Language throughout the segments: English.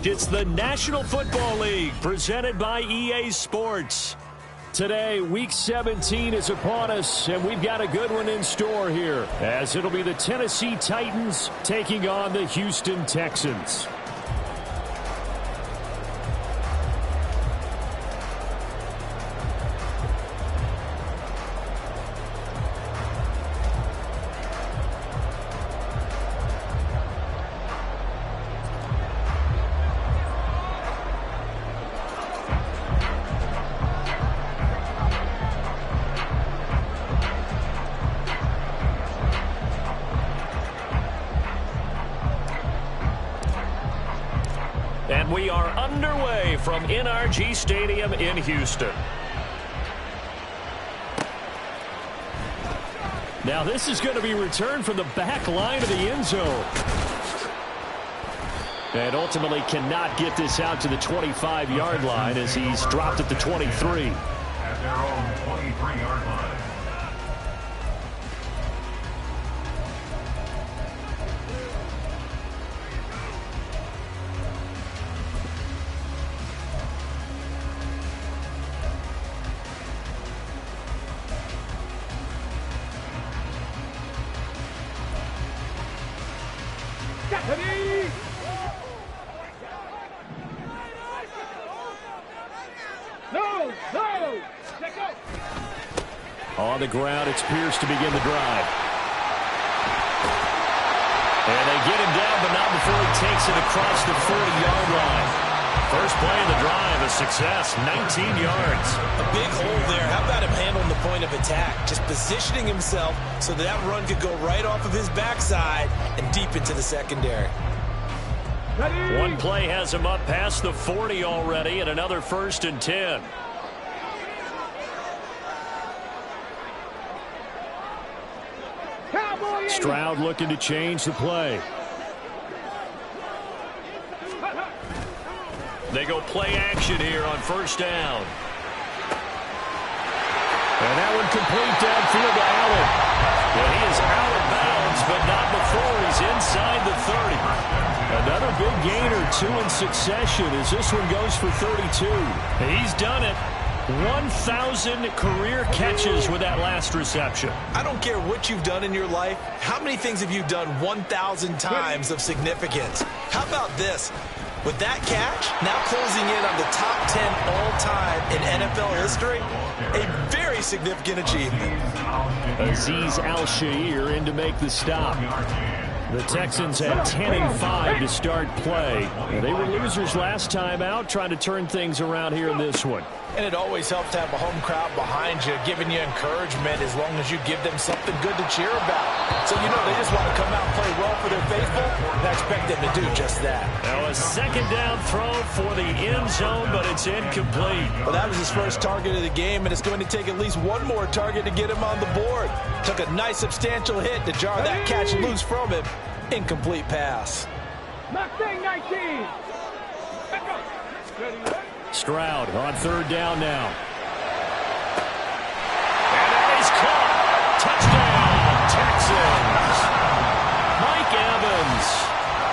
It's the National Football League presented by EA Sports. Today, Week 17 is upon us, and we've got a good one in store here, as it'll be the Tennessee Titans taking on the Houston Texans. And we are underway from NRG Stadium in Houston. Now this is going to be returned from the back line of the end zone. And ultimately cannot get this out to the 25-yard line as he's dropped at the 23. At their own 23-yard line. On the ground, it's Pierce to begin the drive. And they get him down, but not before he takes it across the 40-yard line. First play of the drive, a success, 19 yards. A big hole there. How about him handling the point of attack? Just positioning himself so that run could go right off of his backside and deep into the secondary. One play has him up past the 40 already, and another 1st and 10. Stroud looking to change the play. They go play action here on 1st down. And that one complete downfield to Allen. Well, he is out of bounds, but not before he's inside the 30. Another big gain or two in succession as this one goes for 32. He's done it. 1,000 career catches with that last reception. I don't care what you've done in your life. How many things have you done 1,000 times of significance? How about this? With that catch, now closing in on the top 10 all-time in NFL history, a very significant achievement. Azeez Al-Shaair in to make the stop. The Texans had 10-5 to start play. They were losers last time out, trying to turn things around here in this one. And it always helps to have a home crowd behind you, giving you encouragement as long as you give them something good to cheer about. So, you know, they just want to come out and play well for their faithful, and I expect them to do just that. Now a 2nd down throw for the end zone, but it's incomplete. Well, that was his first target of the game, and it's going to take at least one more target to get him on the board. Took a nice substantial hit to jar that catch loose from him. Incomplete pass. Mustang 19. Stroud on 3rd down now. And that is caught. Touchdown, Texans. Mike Evans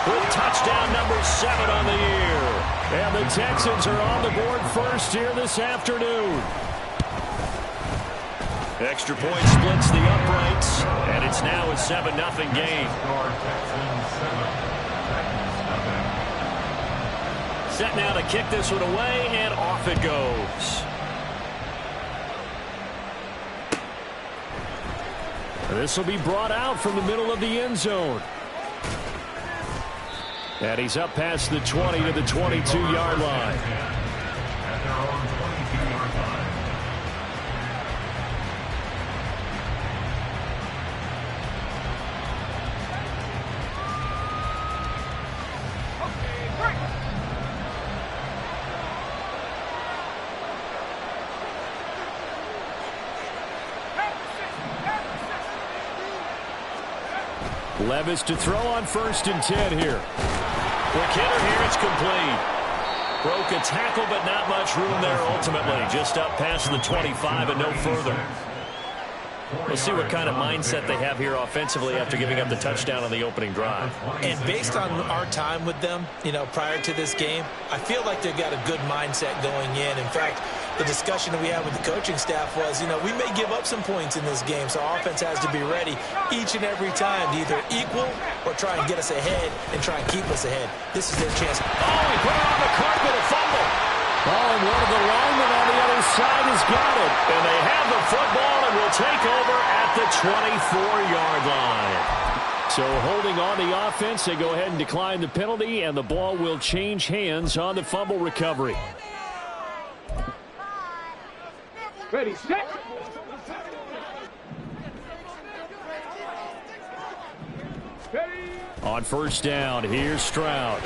with touchdown number 7 on the year. And the Texans are on the board first here this afternoon. Extra point splits the uprights, and it's now a 7-0 game. Set now to kick this one away, and off it goes. This will be brought out from the middle of the end zone. And he's up past the 20 to the 22-yard line. Levis to throw on 1st and 10 here. Quick hitter here, it's complete. Broke a tackle, but not much room there ultimately. Just up past the 25 and no further. We'll see what kind of mindset they have here offensively after giving up the touchdown on the opening drive. And based on our time with them, prior to this game, I feel like they've got a good mindset going in. In fact, the discussion that we had with the coaching staff was, we may give up some points in this game, so our offense has to be ready each and every time to either equal or try and get us ahead and try and keep us ahead. This is their chance. Oh, he put it on the carpet, a fumble. Oh, and one of the linemen on the other side has got it. And they have the football and will take over at the 24-yard line. So holding on the offense, they go ahead and decline the penalty, and the ball will change hands on the fumble recovery. Ready, set. On 1st down, here's Stroud.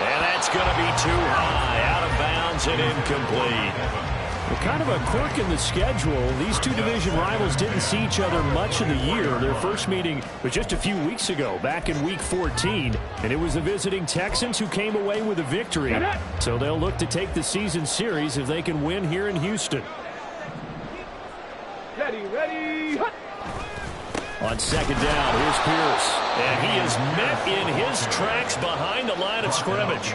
And that's going to be too high, out of bounds and incomplete. Well, kind of a quirk in the schedule. These two division rivals didn't see each other much of the year. Their first meeting was just a few weeks ago, back in Week 14. And it was the visiting Texans who came away with a victory. So they'll look to take the season series if they can win here in Houston. Ready. On 2nd down, here's Pierce. And he is met in his tracks behind the line of scrimmage.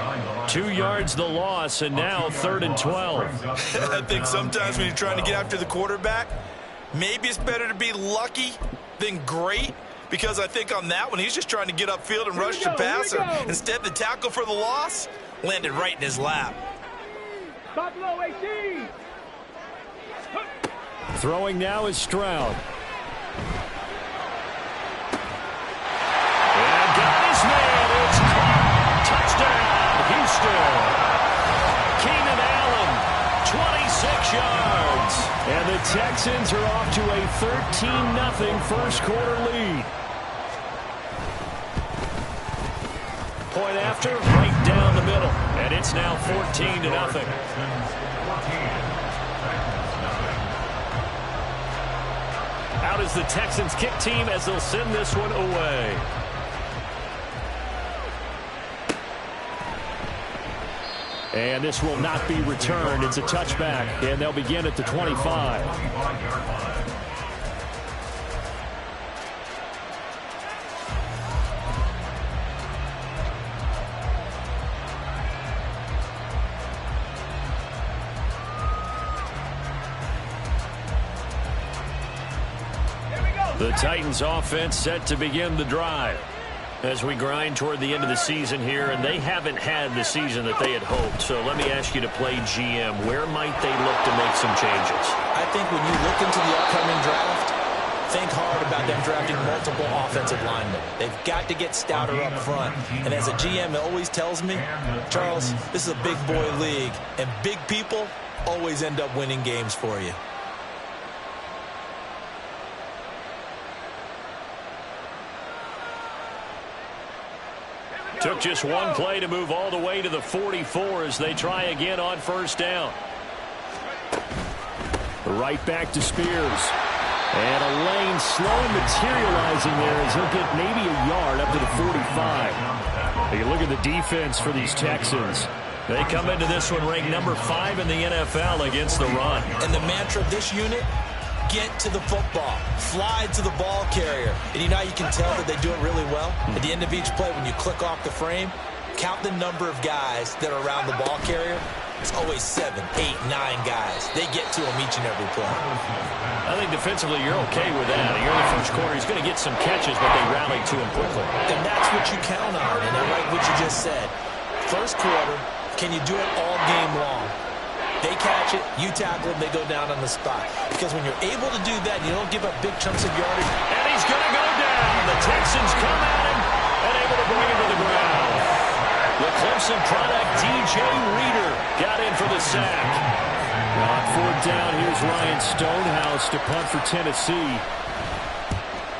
2 yards the loss, and now 3rd and 12. I think sometimes when you're trying to get after the quarterback, maybe it's better to be lucky than great. Because I think on that one, he's just trying to get upfield and rush the passer. Instead, the tackle for the loss landed right in his lap. Buffalo 18. Throwing now is Stroud. It's caught. Touchdown, Houston. Keenan Allen, 26 yards. And the Texans are off to a 13-0 first quarter lead. Point after, right down the middle. And it's now 14-0. Out is the Texans kick team as they'll send this one away. And this will not be returned. It's a touchback, and they'll begin at the 25. The Titans offense set to begin the drive as we grind toward the end of the season here, and they haven't had the season that they had hoped. So let me ask you to play GM. Where might they look to make some changes? I think when you look into the upcoming draft, think hard about them drafting multiple offensive linemen. They've got to get stouter up front. And as a GM, it always tells me, Charles, this is a big boy league, and big people always end up winning games for you. Took just one play to move all the way to the 44 as they try again on 1st down. Right back to Spears. And a lane slow materializing there as he'll get maybe a yard up to the 45. Take a look at the defense for these Texans. They come into this one ranked number 5 in the NFL against the run. And the mantra of this unit, get to the football, fly to the ball carrier. And you know how you can tell that they do it really well? At the end of each play, when you click off the frame, count the number of guys that are around the ball carrier. It's always 7, 8, 9 guys. They get to him each and every play. I think defensively you're okay with that. In the early first quarter, he's going to get some catches, but they rally to him quickly. And that's what you count on, and I like what you just said. First quarter, can you do it all game long? They catch it, you tackle them, they go down on the spot. Because when you're able to do that, you don't give up big chunks of yardage. And he's going to go down. The Texans come at him and able to bring him to the ground. The Clemson product, DJ Reader, got in for the sack. On 4th down, here's Ryan Stonehouse to punt for Tennessee.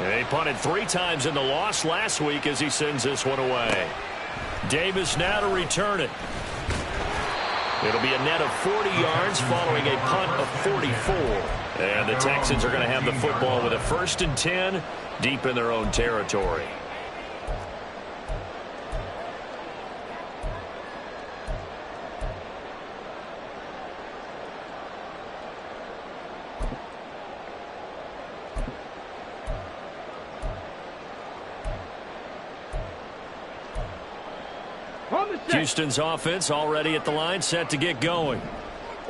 They punted 3 times in the loss last week as he sends this one away. Davis now to return it. It'll be a net of 40 yards following a punt of 44. And the Texans are going to have the football with a 1st and 10 deep in their own territory. Houston's offense already at the line, set to get going.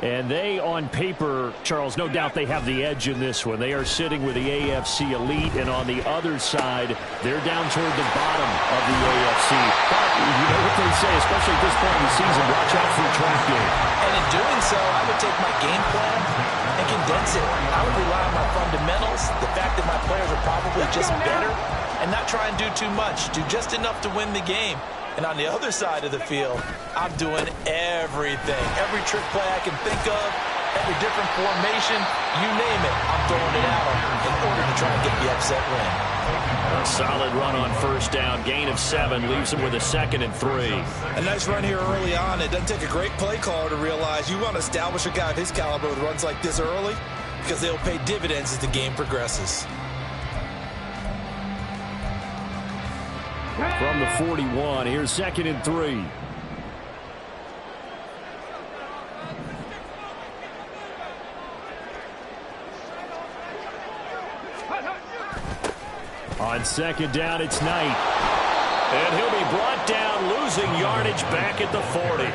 And they, on paper, Charles, no doubt they have the edge in this one. They are sitting with the AFC elite, and on the other side, they're down toward the bottom of the AFC. But you know what they say, especially at this point in the season, watch out for a trap game. And in doing so, I would take my game plan and condense it. I would rely on my fundamentals, the fact that my players are probably just better, and not try and do too much. Do just enough to win the game. And on the other side of the field, I'm doing everything. Every trick play I can think of, every different formation, you name it, I'm throwing it at them in order to try and get the upset win. A solid run on 1st down. Gain of 7 leaves them with a 2nd and 3. A nice run here early on. It doesn't take a great play caller to realize you want to establish a guy of his caliber with runs like this early because they'll pay dividends as the game progresses. From the 41, here's 2nd and 3. On 2nd down, it's Knight. And he'll be brought down, losing yardage back at the 40.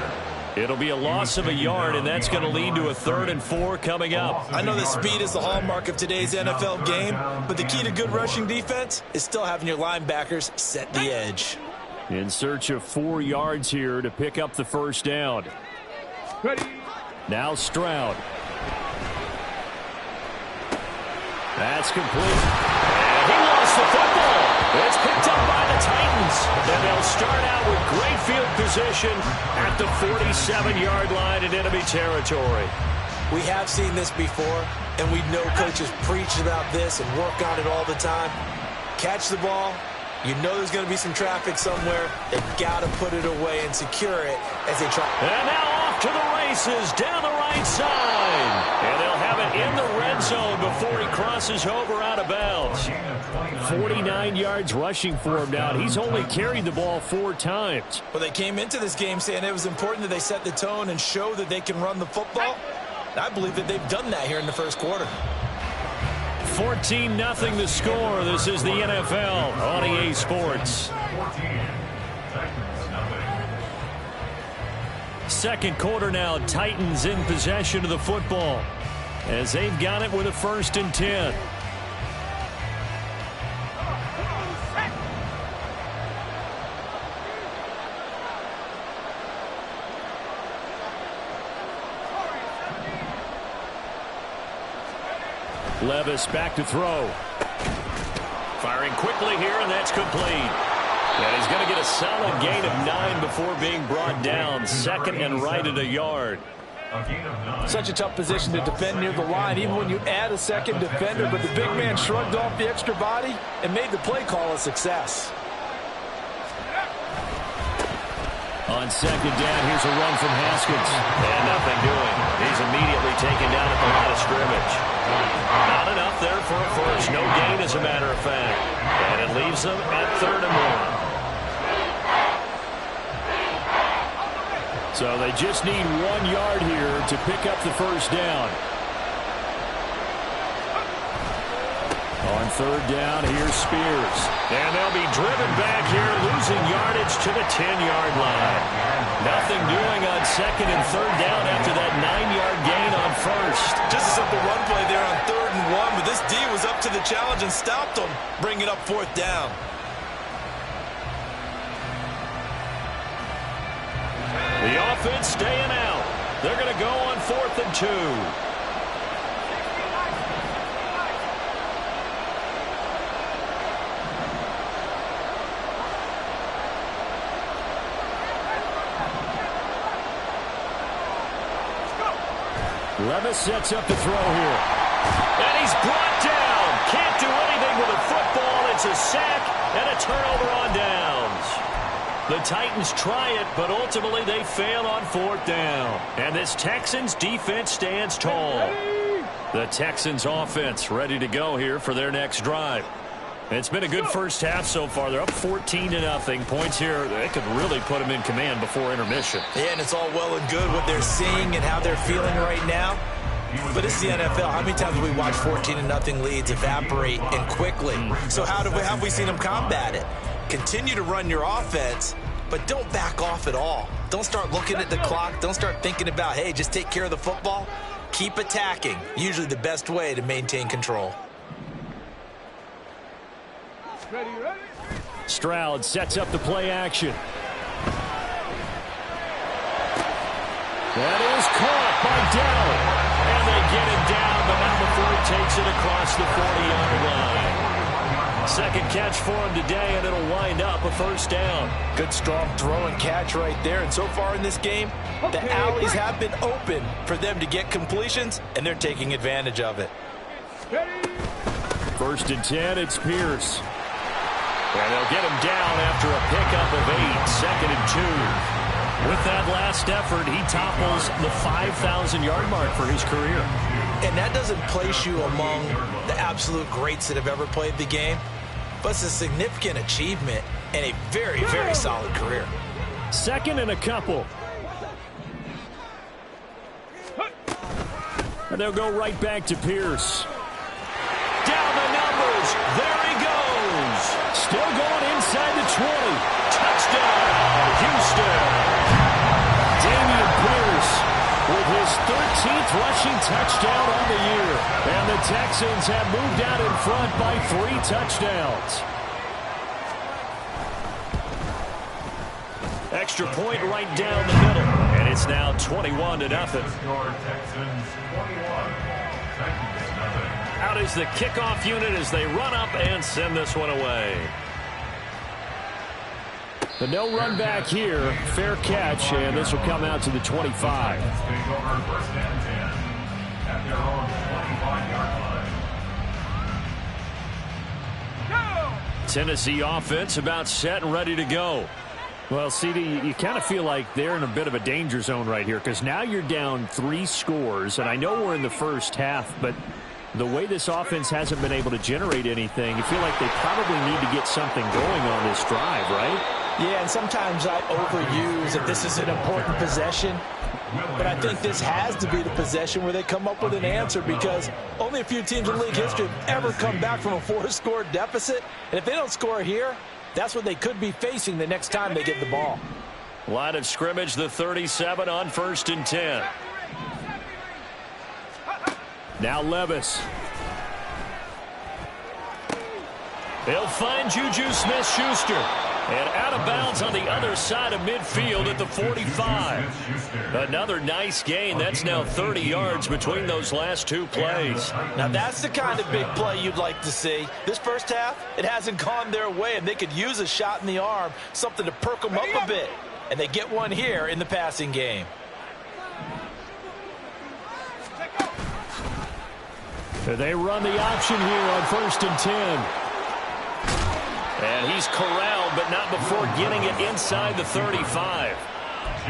It'll be a loss of a yard, and that's going to lead to a 3rd and 4 coming up. I know that speed is the hallmark of today's NFL game, but the key to good rushing defense is still having your linebackers set the edge. In search of 4 yards here to pick up the 1st down. Ready. Now Stroud. That's complete. And he lost the football. It's picked up by the Titans. And they'll start out with great field position at the 47-yard line in enemy territory. We have seen this before, and we know coaches preach about this and work on it all the time. Catch the ball. You know there's going to be some traffic somewhere. They've got to put it away and secure it as they try. And now off to the races down the right side. And they'll have it in the red zone before he crosses over out of bounds. 49 yards rushing for him now. He's only carried the ball 4 times. Well, they came into this game saying it was important that they set the tone and show that they can run the football. I believe that they've done that here in the 1st quarter. 14-0 the score. This is the NFL on EA Sports. 2nd quarter now. Titans in possession of the football as they've got it with a 1st and 10. Levis back to throw. Firing quickly here, and that's complete. And he's going to get a solid gain of 9 before being brought down. 2nd and right at a yard. Such a tough position to defend near the line, even when you add a 2nd defender. But the big man shrugged off the extra body and made the play call a success. On 2nd down, here's a run from Haskins. And nothing doing. He's immediately taken down at the line of scrimmage. Not enough there for a 1st. No gain, as a matter of fact. And it leaves them at 3rd and 1. So they just need 1 yard here to pick up the 1st down. On 3rd down, here's Spears. And they'll be driven back here, losing yardage to the 10-yard line. Nothing doing on 2nd and 3rd down after that 9-yard gain on 1st. Just a simple run play there on 3rd and 1, but this D was up to the challenge and stopped them, bringing up 4th down. The offense staying out. They're going to go on 4th and 2. Levis sets up to throw here. And he's brought down. Can't do anything with a football. It's a sack and a turnover on downs. The Titans try it, but ultimately they fail on 4th down. And this Texans defense stands tall. The Texans offense ready to go here for their next drive. It's been a good first half so far. They're up 14-0. Points here, they could really put them in command before intermission. Yeah, and it's all well and good what they're seeing and how they're feeling right now. But it's the NFL. How many times have we watched 14-0 leads evaporate and quickly? So how have we seen them combat it? Continue to run your offense, but don't back off at all. Don't start looking at the clock. Don't start thinking about, hey, just take care of the football. Keep attacking. Usually the best way to maintain control. Stroud sets up the play action. That is caught by Dell. And they get it down, but not before he takes it across the 40-yard line. Second catch for him today, and it'll wind up a first down. Good, strong throw and catch right there. And so far in this game, the alleys have been open for them to get completions, and they're taking advantage of it. 1st and 10, it's Pierce. And they'll get him down after a pickup of 8, 2nd and 2. With that last effort, he topples the 5,000-yard mark for his career. And that doesn't place you among the absolute greats that have ever played the game, but it's a significant achievement and a very, very solid career. 2nd and a couple. And they'll go right back to Pierce. Down the numbers. There he goes. Still going inside the 20. Touchdown, Houston. Damian Pierce with his 13th rushing touchdown on the year. And the Texans have moved out in front by 3 touchdowns. Extra point right down the middle. And it's now 21-0. Out is the kickoff unit as they run up and send this one away. The no run back here. Fair catch, and this will come out to the 25. Tennessee offense about set and ready to go. Well, CD, you kind of feel like they're in a bit of a danger zone right here because now you're down 3 scores, and I know we're in the first half, but the way this offense hasn't been able to generate anything, you feel like they probably need to get something going on this drive, right? Yeah, and sometimes I overuse that this is an important possession, but I think this has to be the possession where they come up with an answer because only a few teams in league history have ever come back from a 4-score deficit, and if they don't score here, that's what they could be facing the next time they get the ball. Line of scrimmage, the 37 on 1st and 10. Now Levis. He'll find Juju Smith-Schuster. And out of bounds on the other side of midfield at the 45. Another nice gain. That's now 30 yards between those last 2 plays. Now that's the kind of big play you'd like to see. This first half, it hasn't gone their way, and they could use a shot in the arm, something to perk them up a bit. And they get one here in the passing game. They run the option here on 1st and 10. And he's corralled, but not before getting it inside the 35.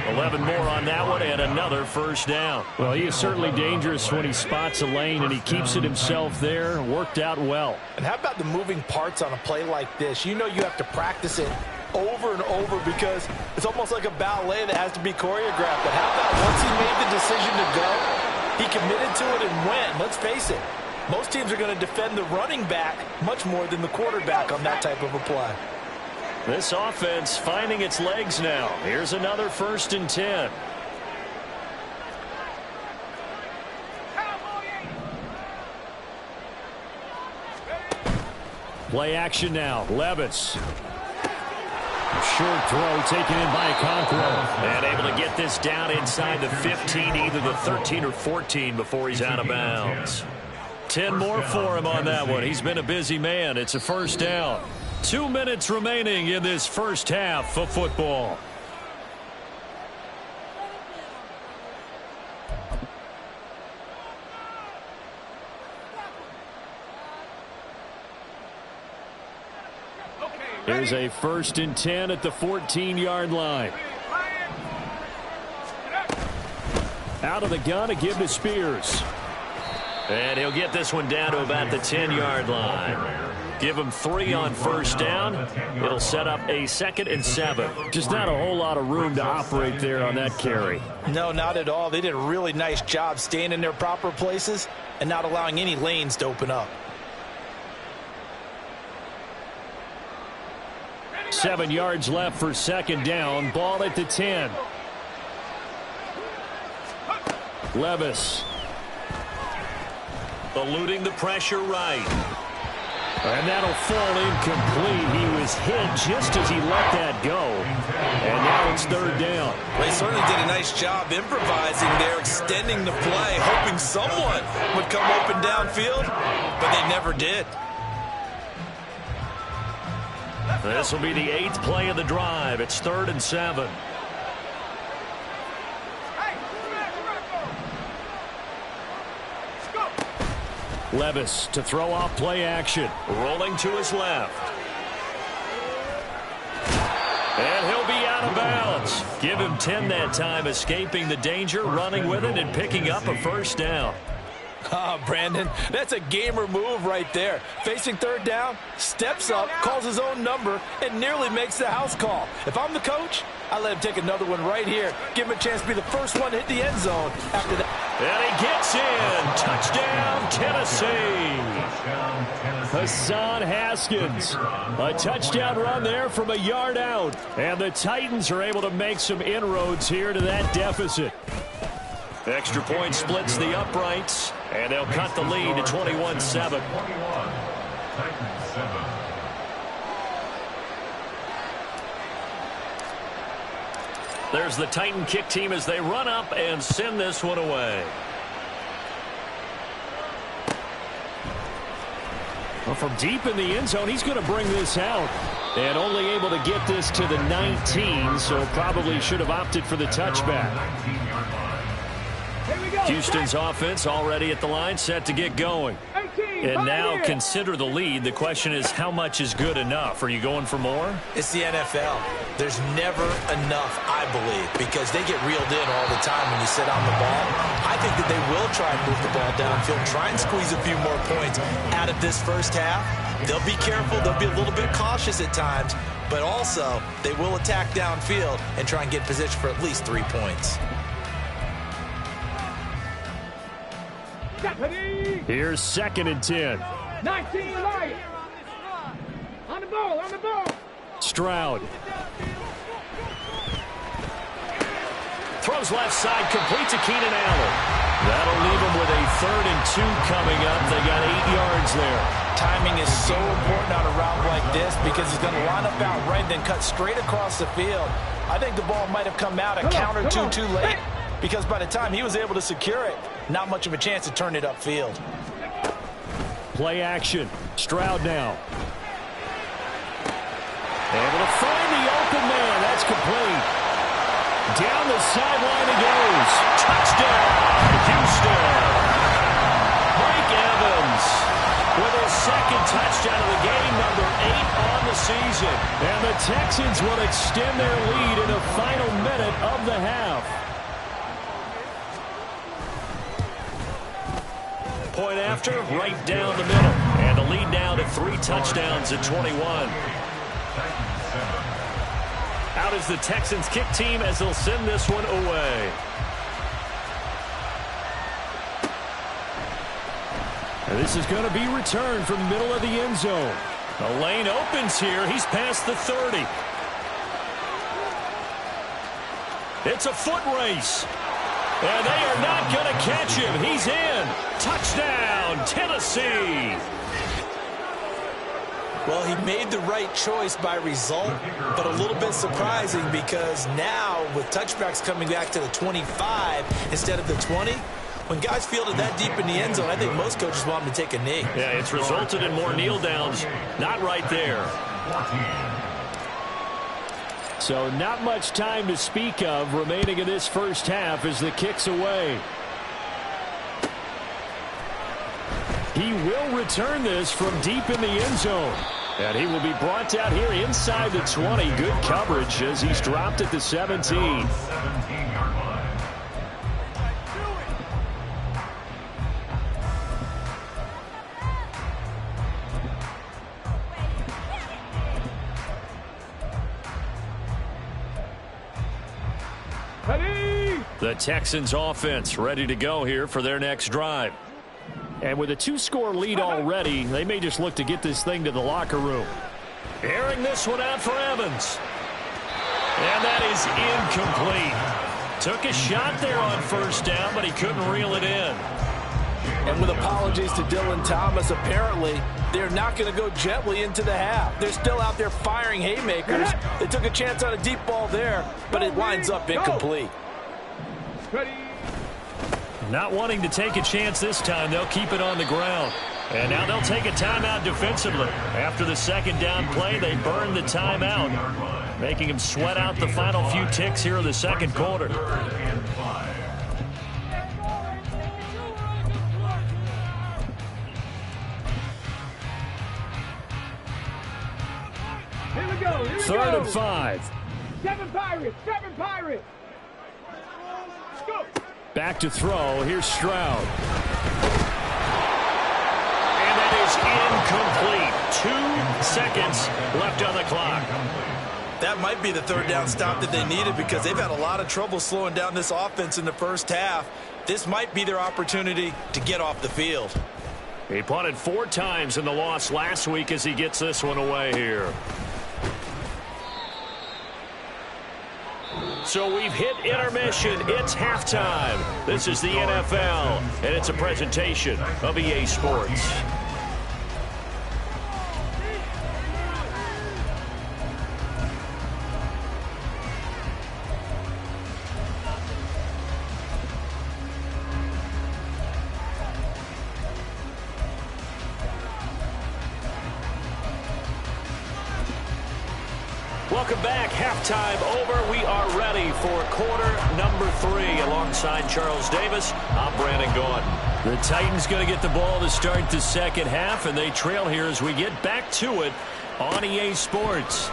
11 more on that one, and another first down. Well, he is certainly dangerous when he spots a lane, and he keeps it himself there. Worked out well. And how about the moving parts on a play like this? You know you have to practice it over and over because it's almost like a ballet that has to be choreographed. But how about once he made the decision to go, he committed to it and went. Let's face it. Most teams are going to defend the running back much more than the quarterback on that type of a play. This offense finding its legs now. Here's another 1st and 10. Play action now. Levis. Short throw taken in by Conqueror. And able to get this down inside the 15, either the 13 or 14 before he's out of bounds. 10 more for him on that one. He's been a busy man. It's a first down. 2 minutes remaining in this first half of football. Here's a 1st and 10 at the 14-yard line. Out of the gun, a give to Spears. And he'll get this one down to about the 10-yard line. Give him 3 on 1st down. It'll set up a 2nd and 7. Just not a whole lot of room to operate there on that carry. No, not at all. They did a really nice job staying in their proper places and not allowing any lanes to open up. 7 yards left for 2nd down. Ball at the 10. Levis. Eluding the pressure right. And that'll fall incomplete. He was hit just as he let that go. And now it's 3rd down. They certainly did a nice job improvising there, extending the play, hoping someone would come open downfield, but they never did. This will be the 8th play of the drive. It's 3rd and 7. Levis to throw off play action. Rolling to his left. And he'll be out of bounds. Give him 10 that time, escaping the danger, running with it, and picking up a 1st down. Brandon, that's a gamer move right there. Facing 3rd down, steps up, calls his own number, and nearly makes the house call. If I'm the coach, I let him take another one right here. Give him a chance to be the first one to hit the end zone after that. And he gets in. Touchdown, Tennessee. Hassan Haskins. A touchdown run there from a yard out. And the Titans are able to make some inroads here to that deficit. Extra point splits the uprights, and they'll cut the lead to 21-7. There's the Titan kick team as they run up and send this one away. Well, from deep in the end zone, he's going to bring this out. And only able to get this to the 19, so probably should have opted for the touchback. Houston's offense already at the line, set to get going. And now consider the lead. The question is, how much is good enough? Are you going for more? It's the NFL. There's never enough, I believe, because they get reeled in all the time when you sit on the ball. I think that they will try and move the ball downfield, try and squeeze a few more points out of this first half. They'll be careful. They'll be a little bit cautious at times, but also they will attack downfield and try and get position for at least 3 points. Here's 2nd and 10. 19 right. On the ball, on the ball. Stroud. Throws left side, complete to Keenan Allen. That'll leave him with a 3rd and 2 coming up. They got 8 yards there. Timing is so important on a route like this because he's going to line up out right, then cut straight across the field. I think the ball might have come out a count or two too late, because by the time he was able to secure it, not much of a chance to turn it upfield. Play action. Stroud now. Able to find the open man. That's complete. Down the sideline he goes. Touchdown, Houston. Mike Evans with his 2nd touchdown of the game, number 8 on the season. And the Texans will extend their lead in the final minute of the half. Point after, right down the middle. And the lead now to 3 touchdowns at 21. Out is the Texans kick team as they'll send this one away. And this is going to be returned from the middle of the end zone. The lane opens here. He's past the 30. It's a foot race. And they are not going to catch him. He's in. Touchdown, Tennessee. Well, he made the right choice by result, but a little bit surprising because now with touchbacks coming back to the 25 instead of the 20, when guys fielded that deep in the end zone, I think most coaches want them to take a knee. Yeah, it's resulted in more kneel downs. Not right there. So not much time to speak of remaining in this first half as the kick's away. He will return this from deep in the end zone. And he will be brought down here inside the 20. Good coverage as he's dropped at the 17. 17-yard line. The Texans offense ready to go here for their next drive. And with a 2-score lead already, they may just look to get this thing to the locker room. Airing this one out for Evans. And that is incomplete. Took a shot there on first down, but he couldn't reel it in. And with apologies to Dylan Thomas, apparently they're not going to go gently into the half. They're still out there firing haymakers. They took a chance on a deep ball there, but it winds up incomplete. Not wanting to take a chance this time, they'll keep it on the ground. And now they'll take a timeout defensively. After the second down play, they burn the timeout, making them sweat out the final few ticks here in the second quarter. Here we go. Here we Third go. and 5. 7 Pirates. 7 Pirates. Let's go. Back to throw. Here's Stroud. And that is incomplete. 2 seconds left on the clock. That might be the third down stop that they needed because they've had a lot of trouble slowing down this offense in the first half. This might be their opportunity to get off the field. He punted 4 times in the loss last week as he gets this one away here. So we've hit intermission. It's halftime. This is the NFL, and it's a presentation of EA Sports. Welcome back. Halftime over. We are ready for quarter number 3. Alongside Charles Davis, I'm Brandon Gordon. The Titans going to get the ball to start the second half, and they trail here as we get back to it on EA Sports.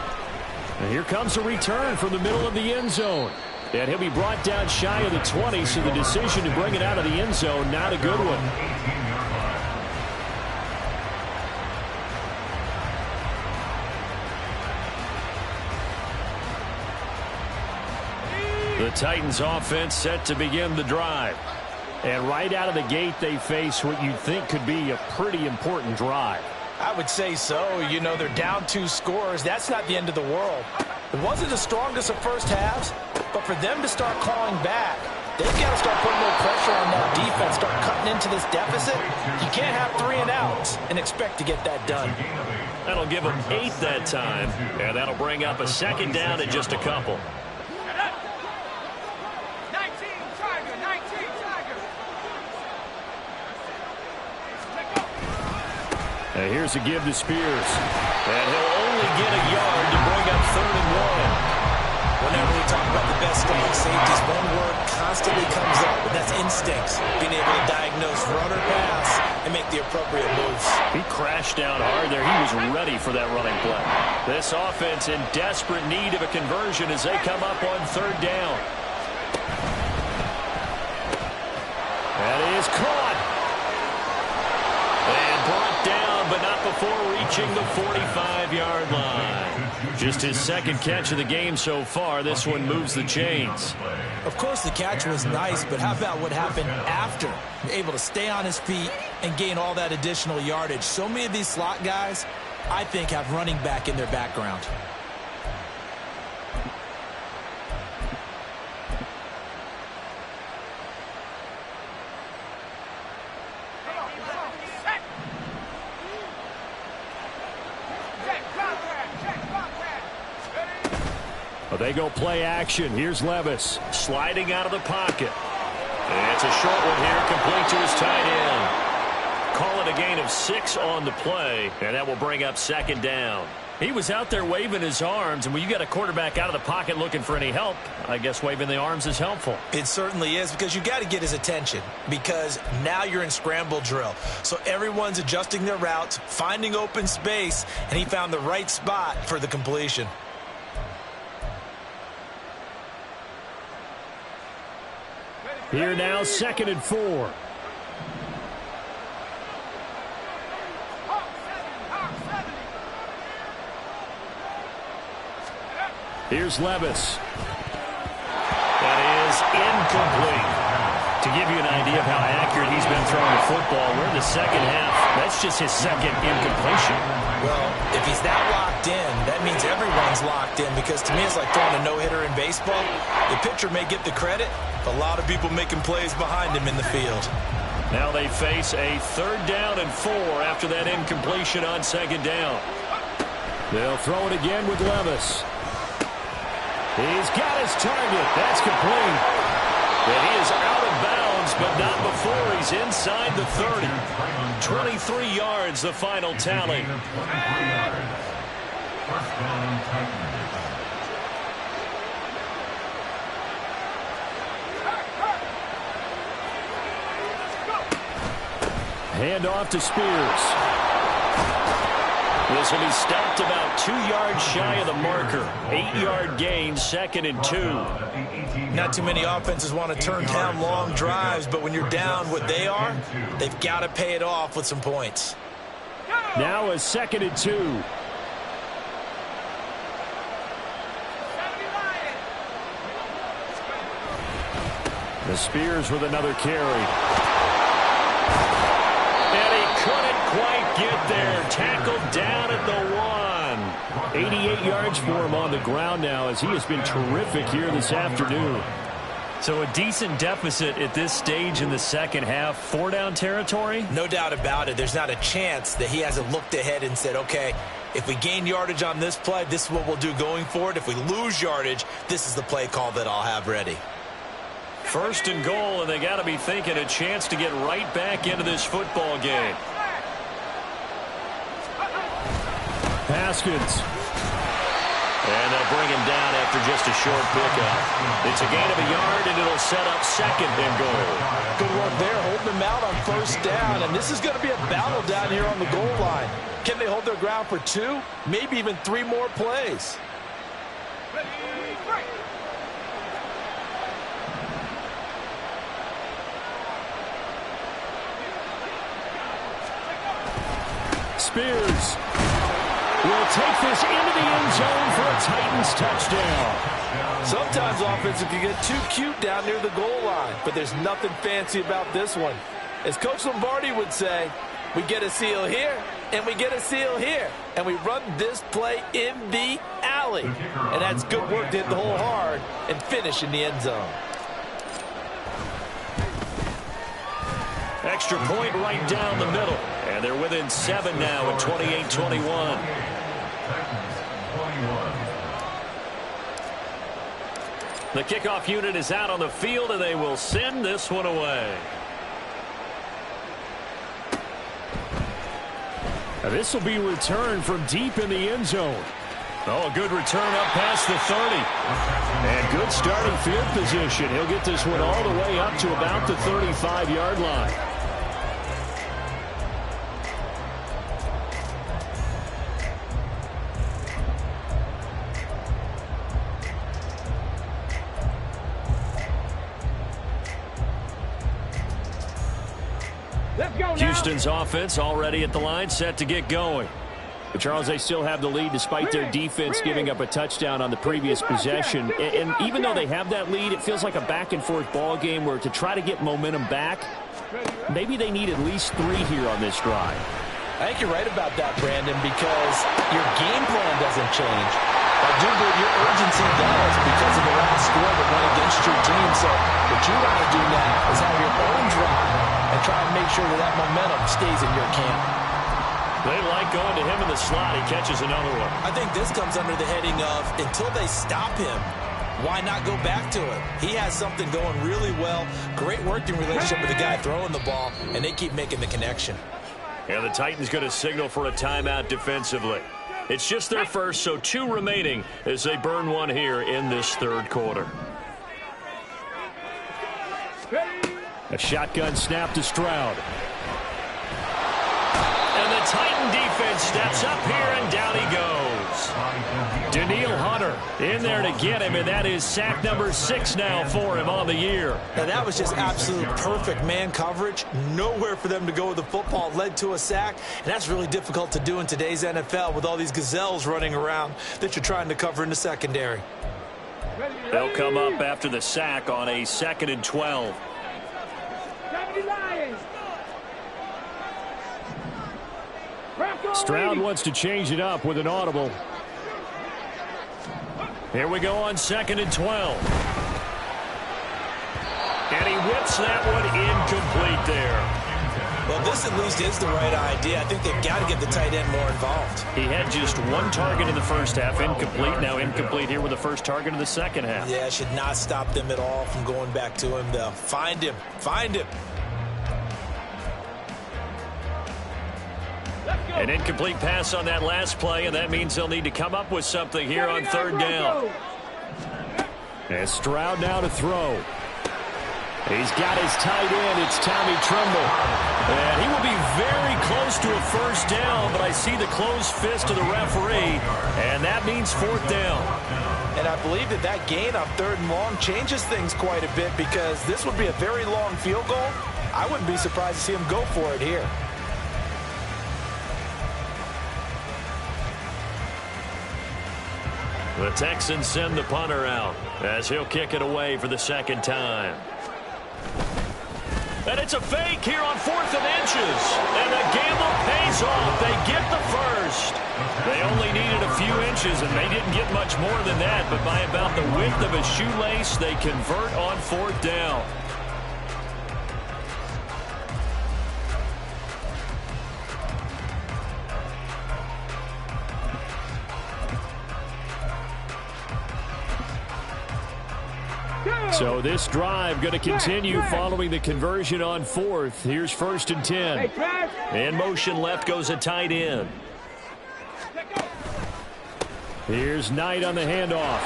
And here comes a return from the middle of the end zone. And he'll be brought down shy of the 20, so the decision to bring it out of the end zone, not a good one. The Titans offense set to begin the drive. And right out of the gate, they face what you'd think could be a pretty important drive. I would say so. You know, they're down 2 scores. That's not the end of the world. It wasn't the strongest of first halves, but for them to start clawing back, they've got to start putting a little pressure on that defense, start cutting into this deficit. You can't have 3 and outs and expect to get that done. That'll give them 8 that time, and that'll bring up a second down in just a couple. And here's a give to Spears. And he'll only get a yard to bring up 3rd and 1. Whenever we talk about the best strong safeties, one word constantly comes up, and that's instincts. Being able to diagnose run or pass and make the appropriate moves. He crashed down hard there. He was ready for that running play. This offense in desperate need of a conversion as they come up on 3rd down. That is caught. And brought down, but not before reaching the 45-yard line. Just his second catch of the game so far. This one moves the chains. Of course, the catch was nice, but how about what happened after? Able to stay on his feet and gain all that additional yardage. So many of these slot guys, I think, have running back in their background. Well, they go play action. Here's Levis sliding out of the pocket. And it's a short one here, complete to his tight end. Call it a gain of 6 on the play, and that will bring up 2nd down. He was out there waving his arms, and when you got a quarterback out of the pocket looking for any help, I guess waving the arms is helpful. It certainly is, because you got to get his attention, because now you're in scramble drill. So everyone's adjusting their routes, finding open space, and he found the right spot for the completion. Here now, 2nd and 4. Here's Levis. That is incomplete. To give you an idea of how accurate he's been throwing the football, we're in the second half. That's just his second incompletion. Well, if he's that locked in, that means everyone's locked in, because to me it's like throwing a no-hitter in baseball. The pitcher may get the credit, but a lot of people making plays behind him in the field. Now they face a 3rd down and 4 after that incompletion on 2nd down. They'll throw it again with Levis. He's got his target. That's complete. And he is out of bounds, but not before he's inside the 30. 23 yards, the final tally. Hand off to Spears. This will be stopped about 2 yards shy of the marker. 8-yard gain, 2nd and 2. Not too many offenses want to turn down long drives, but when you're down what they are, they've got to pay it off with some points. Now a 2nd and 2. The Spears with another carry. And he couldn't quite get there. Tackled down at the 1. 88 yards for him on the ground now, as he has been terrific here this afternoon. So a decent deficit at this stage in the second half. 4-down territory? No doubt about it. There's not a chance that he hasn't looked ahead and said, okay, if we gain yardage on this play, this is what we'll do going forward. If we lose yardage, this is the play call that I'll have ready. 1st and goal, and they got to be thinking a chance to get right back into this football game. Haskins. And they'll bring him down after just a short pickup. It's a gain of a yard, and it'll set up 2nd and goal. Good work there, holding them out on 1st down, and this is going to be a battle down here on the goal line. Can they hold their ground for 2, maybe even 3 more plays? Spears will take this into the end zone for a Titans touchdown. Sometimes offenses can get too cute down near the goal line, but there's nothing fancy about this one. As Coach Lombardi would say, we get a seal here, and we get a seal here, and we run this play in the alley. And that's good work to hit the hole hard and finish in the end zone. Extra point right down the middle. And they're within 7 now at 28-21. The kickoff unit is out on the field, and they will send this one away. Now this will be returned from deep in the end zone. Oh, a good return up past the 30. And good starting field position. He'll get this one all the way up to about the 35-yard line. Houston's offense already at the line, set to get going. But Charles, they still have the lead despite their defense giving up a touchdown on the previous possession. And even though they have that lead, it feels like a back-and-forth ball game where to try to get momentum back, maybe they need at least 3 here on this drive. I think you're right about that, Brandon, because your game plan doesn't change. I do believe your urgency does because of the last score that went against your team. So what you want to do now is have your own drive and try and make sure that momentum stays in your camp. They like going to him in the slot. He catches another one. I think this comes under the heading of until they stop him, why not go back to him? He has something going really well. Great working relationship with the guy throwing the ball, and they keep making the connection. And the Titans going to signal for a timeout defensively. It's just their first, so 2 remaining as they burn one here in this third quarter. A shotgun snap to Stroud. And the Titan defense steps up here, and down he goes. Danielle Hunter in there to get him, and that is sack number 6 now for him on the year. Now, that was just absolute perfect man coverage. Nowhere for them to go with the football. Led to a sack, and that's really difficult to do in today's NFL with all these gazelles running around that you're trying to cover in the secondary. They'll come up after the sack on a 2nd and 12. Stroud wants to change it up with an audible. Here we go on 2nd and 12. And he whips that one incomplete there. Well, this at least is the right idea. I think they've got to get the tight end more involved. He had just 1 target in the first half, incomplete. Now incomplete here with the first target in the second half. Yeah, it should not stop them at all from going back to him, though. Find him. Find him. An incomplete pass on that last play, and that means they'll need to come up with something here on 3rd down. And Stroud now to throw. He's got his tight end. It's Tommy Tremble. And he will be very close to a first down, but I see the closed fist of the referee, and that means 4th down. And I believe that gain on 3rd and long changes things quite a bit, because this would be a very long field goal. I wouldn't be surprised to see him go for it here. The Texans send the punter out as he'll kick it away for the 2nd time. And it's a fake here on 4th and inches. And the gamble pays off. They get the first. They only needed a few inches, and they didn't get much more than that. But by about the width of a shoelace, they convert on 4th down. So this drive going to continue following the conversion on 4th. Here's 1st and 10. In motion left goes a tight end. Here's Knight on the handoff.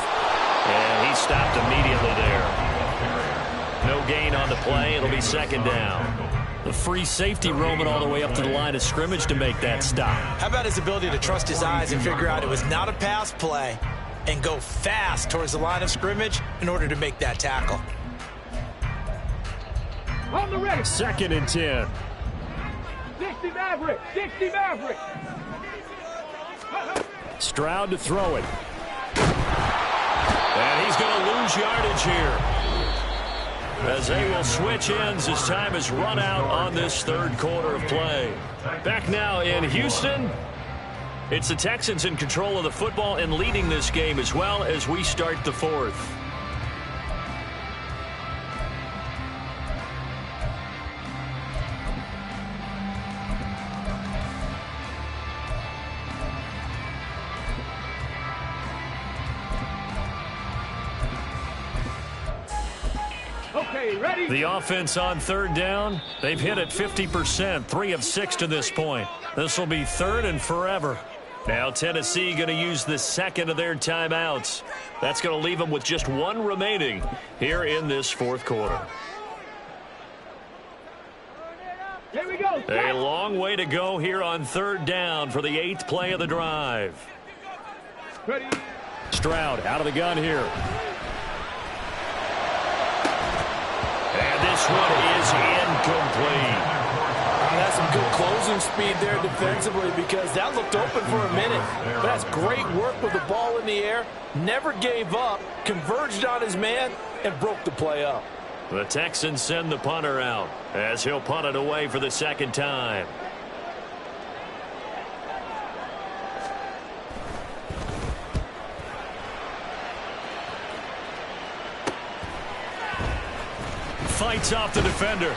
And he stopped immediately there. No gain on the play. It'll be 2nd down. The free safety roaming all the way up to the line of scrimmage to make that stop. How about his ability to trust his eyes and figure out it was not a pass play and go fast towards the line of scrimmage in order to make that tackle. On the ready. 2nd and 10. 60 Maverick. 60 Maverick. Stroud to throw it. And he's going to lose yardage here, as they will switch ends as time has run out on this 3rd quarter of play. Back now in Houston. It's the Texans in control of the football and leading this game as well as we start the 4th. Okay, ready? The offense on 3rd down, they've hit it 50%, 3 of 6 to this point. This will be 3rd and forever. Now Tennessee going to use the 2nd of their timeouts. That's going to leave them with just 1 remaining here in this 4th quarter. Here we go. A long way to go here on 3rd down for the 8th play of the drive. Ready. Stroud out of the gun here. And this one is incomplete. That's some good closing speed there defensively, because that looked open for a minute. But that's great work with the ball in the air. Never gave up, converged on his man, and broke the play up. The Texans send the punter out as he'll punt it away for the 2nd time. Fights off the defender.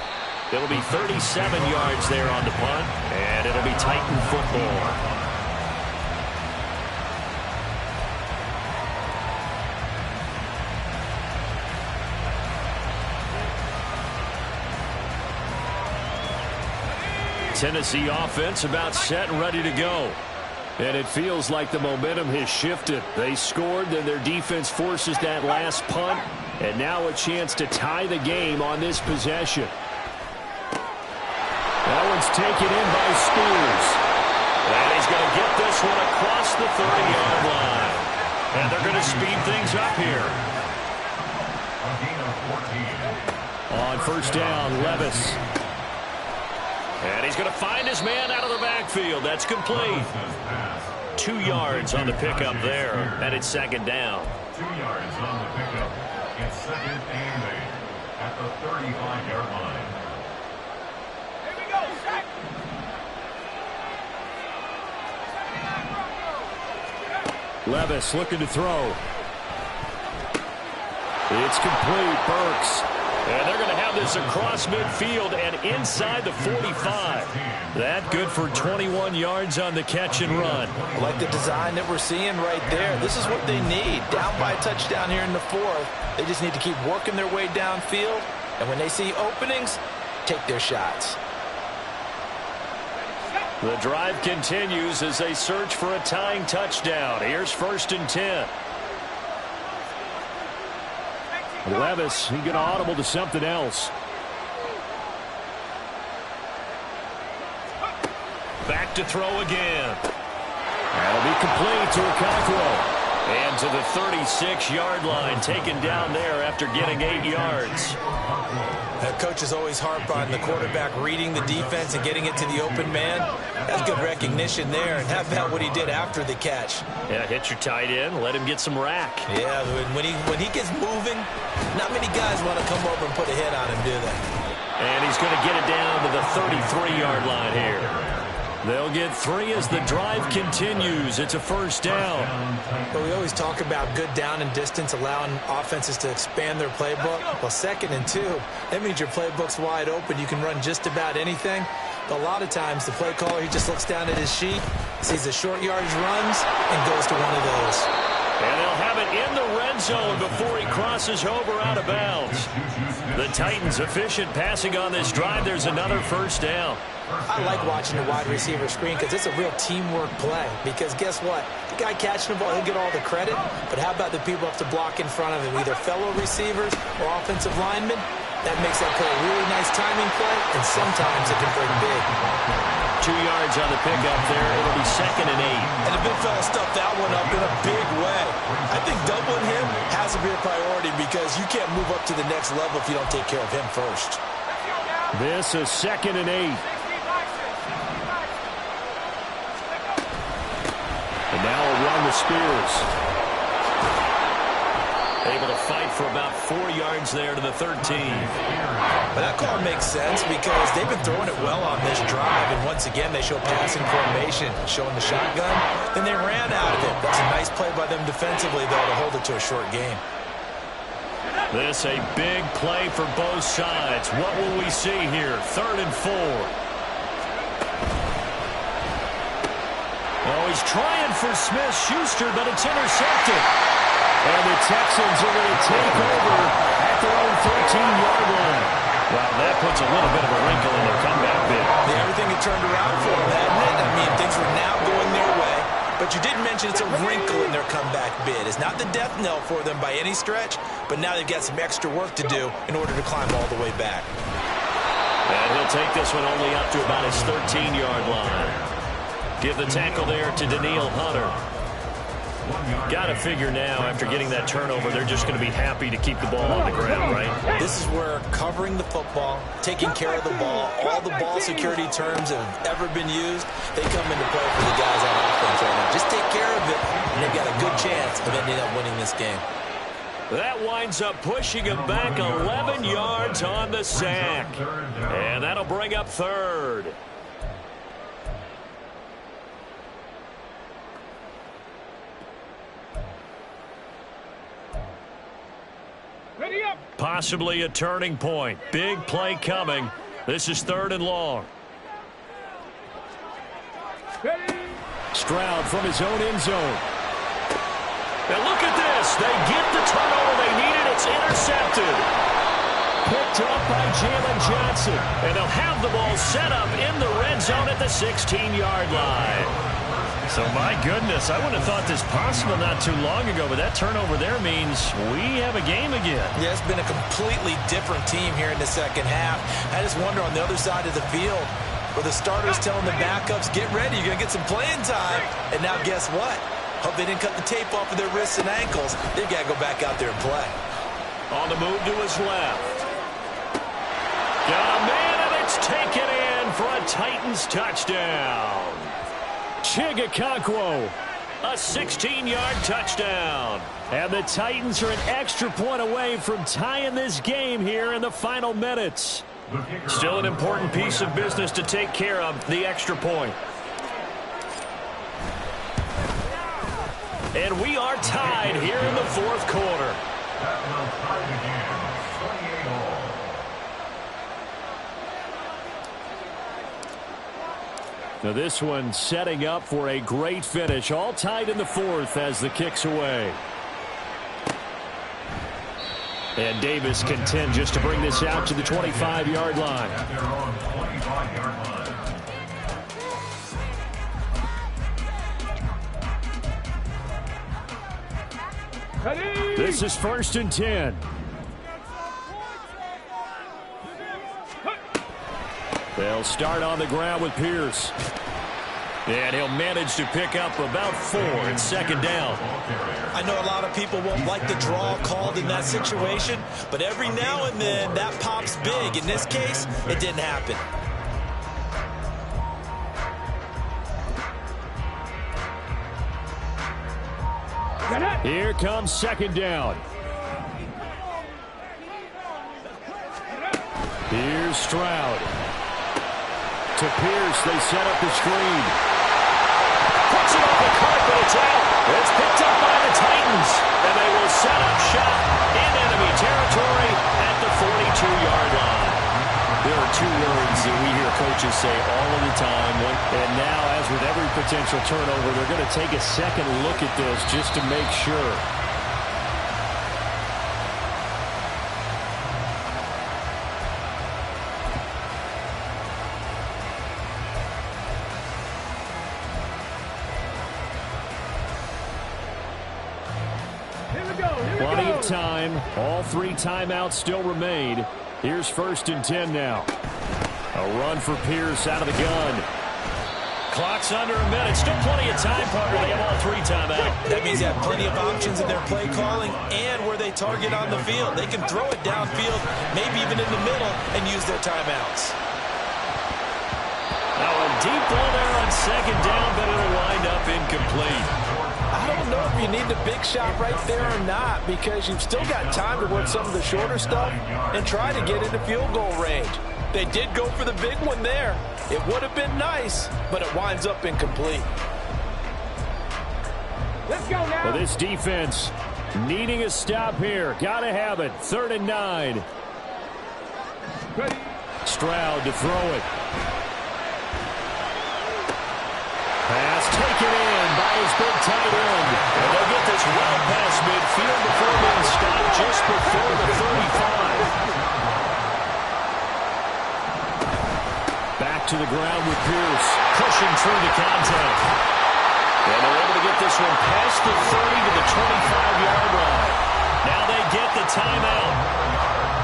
It'll be 37 yards there on the punt, and it'll be Titan football. Tennessee offense about set and ready to go. And it feels like the momentum has shifted. They scored, then their defense forces that last punt, and now a chance to tie the game on this possession. That one's taken in by Spears. And he's going to get this one across the 30-yard line. And they're going to speed things up here. On first down, Levis. And he's going to find his man out of the backfield. That's complete. 2 yards on the pickup there. And it's second down. 2 yards on the pickup. It's second and 8 at the 35-yard line. Here we go, Shaq. Levis looking to throw. It's complete. Burks. And they're going to have this across midfield and inside the 45. That good for 21 yards on the catch and run. I like the design that we're seeing right there. This is what they need. Down by a touchdown here in the 4th. They just need to keep working their way downfield. And when they see openings, take their shots. The drive continues as they search for a tying touchdown. Here's 1st and 10. Levis, he got audible to something else. Back to throw again. That'll be complete to Okonkwo. And to the 36-yard line, taken down there after getting 8 yards. Coaches always harp on the quarterback reading the defense and getting it to the open man. That's good recognition there. And how about what he did after the catch? Yeah, hit your tight end, let him get some rack. Yeah, when he gets moving, not many guys want to come over and put a hit on him, do they? And he's going to get it down to the 33-yard line here. They'll get 3 as the drive continues. It's a first down. But we always talk about good down and distance, allowing offenses to expand their playbook. Well, 2nd and 2, that means your playbook's wide open. You can run just about anything. But a lot of times, the play caller, he just looks down at his sheet, sees the short yardage runs, and goes to one of those. And they'll have it in the red zone before he crosses over out of bounds. The Titans efficient passing on this drive. There's another first down. I like watching the wide receiver screen because it's a real teamwork play. Because guess what? The guy catching the ball, he'll get all the credit. But how about the people have to block in front of him, either fellow receivers or offensive linemen? That makes that play a really nice timing play, and sometimes it can bring big. 2 yards on the pickup there. It'll be 2nd and 8. And the big fella stuffed that one up in a big way. I think doubling him has to be a priority because you can't move up to the next level if you don't take care of him first. This is 2nd and 8. And now a run with Spears. Able to fight for about 4 yards there to the 13. But that call makes sense because they've been throwing it well on this drive. And once again, they show passing formation, showing the shotgun. Then they ran out of it. That's a nice play by them defensively, though, to hold it to a short game. This a big play for both sides. What will we see here? 3rd and 4. Oh, he's trying for Smith-Schuster, but it's intercepted. And the Texans are going to take over at their own 13-yard line. Well, that puts a little bit of a wrinkle in their comeback bid. Yeah, everything had turned around for them, hadn't it? I mean, things were now going their way. But you did mention it's a wrinkle in their comeback bid. It's not the death knell for them by any stretch, but now they've got some extra work to do in order to climb all the way back. And he'll take this one only up to about his 13-yard line. Give the tackle there to Daniil Hunter. Got to figure now, after getting that turnover, they're just going to be happy to keep the ball on the ground, right? This is where covering the football, taking care of the ball, all the ball security terms that have ever been used, they come into play for the guys on offense right now. Just take care of it, and they've got a good chance of ending up winning this game. That winds up pushing him back 11 yards on the sack. And that'll bring up 3rd. Possibly a turning point. Big play coming. This is 3rd and long. Stroud from his own end zone. Now look at this. They get the turnover they needed. It's intercepted. Picked up by Jalen Johnson. And they'll have the ball set up in the red zone at the 16-yard line. So, my goodness, I wouldn't have thought this possible not too long ago, but that turnover there means we have a game again. Yeah, it's been a completely different team here in the second half. I just wonder on the other side of the field where the starters telling the backups, get ready, you're going to get some playing time. And now guess what? Hope they didn't cut the tape off of their wrists and ankles. They've got to go back out there and play. On the move to his left. Got a man, and it's taken in for a Titans touchdown. Chigakonkwo, a 16-yard touchdown. And the Titans are an extra point away from tying this game here in the final minutes. Still an important piece of business to take care of, the extra point. And we are tied here in the fourth quarter. Now this one setting up for a great finish. All tied in the fourth as the kick's away. And Davis content just to bring this out to the 25-yard line. This is 1st and 10. They'll start on the ground with Pierce. And he'll manage to pick up about 4 and 2nd down. I know a lot of people won't like the draw called in that situation, but every now and then that pops big. In this case, it didn't happen. Here comes 2nd down. Here's Stroud. To Pierce, they set up the screen. Puts it off the carpet, it's out. It's picked up by the Titans. And they will set up shop in enemy territory at the 42-yard line. There are 2 words that we hear coaches say all of the time. And now, as with every potential turnover, they're going to take a second look at this just to make sure. Plenty of time. All 3 timeouts still remain. Here's 1st and 10 now. A run for Pierce out of the gun. Clock's under a minute. Still plenty of time, partner. They have all 3 timeouts. That means they have plenty of options in their play calling and where they target on the field. They can throw it downfield, maybe even in the middle, and use their timeouts. Now a deep ball there on 2nd down, but it'll wind up incomplete. I don't know if you need the big shot right there or not, because you've still got time to work some of the shorter stuff and try to get into field goal range. They did go for the big one there. It would have been nice, but it winds up incomplete. Let's go now. Well, this defense needing a stop here. Got to have it. 3rd and 9. Ready. Stroud to throw it. Pass taken in by his big tight end. And they'll get this well past midfield before being stopped just before the 35. Back to the ground with Pierce. Pushing through the contact. And they're able to get this one past the 30 to the 25-yard line. Now they get the timeout.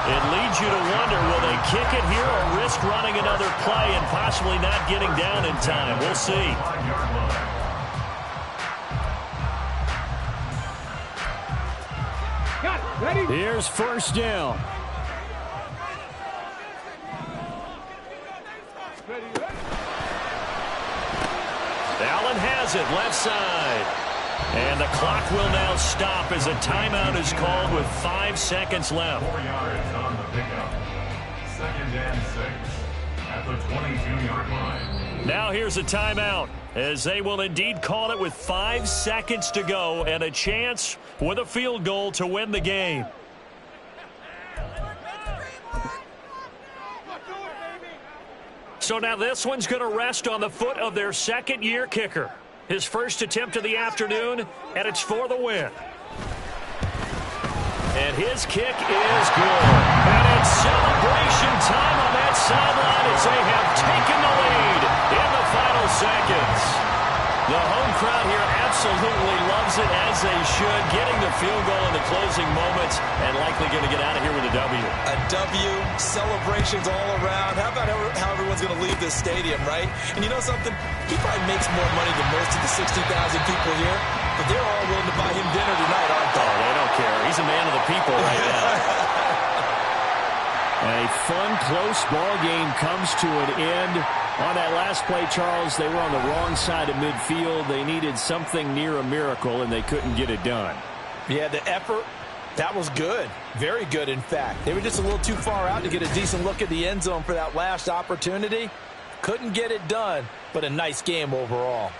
It leads you to wonder, will they kick it here or risk running another play and possibly not getting down in time? We'll see. Got it. Ready. Here's 1st down. Ready. Allen has it, left side. And the clock will now stop as a timeout is called with 5 seconds left. 4 yards on the pickup. 2nd and 6 at the 22-yard line. Now here's a timeout as they will indeed call it with 5 seconds to go and a chance with a field goal to win the game. So now this one's going to rest on the foot of their 2nd-year kicker. His first attempt of the afternoon, and it's for the win. And his kick is good. And it's celebration time on that sideline as they have taken the lead in the final seconds. The home crowd absolutely loves it, as they should, getting the field goal in the closing moments and likely going to get out of here with a W. A W, celebrations all around. How about how everyone's going to leave this stadium, right? And you know something? He probably makes more money than most of the 60,000 people here, but they're all willing to buy him dinner tonight, aren't they? Oh, they don't care. He's a man of the people right now. A fun, close ball game comes to an end. On that last play, Charles, they were on the wrong side of midfield. They needed something near a miracle, and they couldn't get it done. Yeah, the effort, that was good. Very good, in fact. They were just a little too far out to get a decent look at the end zone for that last opportunity. Couldn't get it done, but a nice game overall.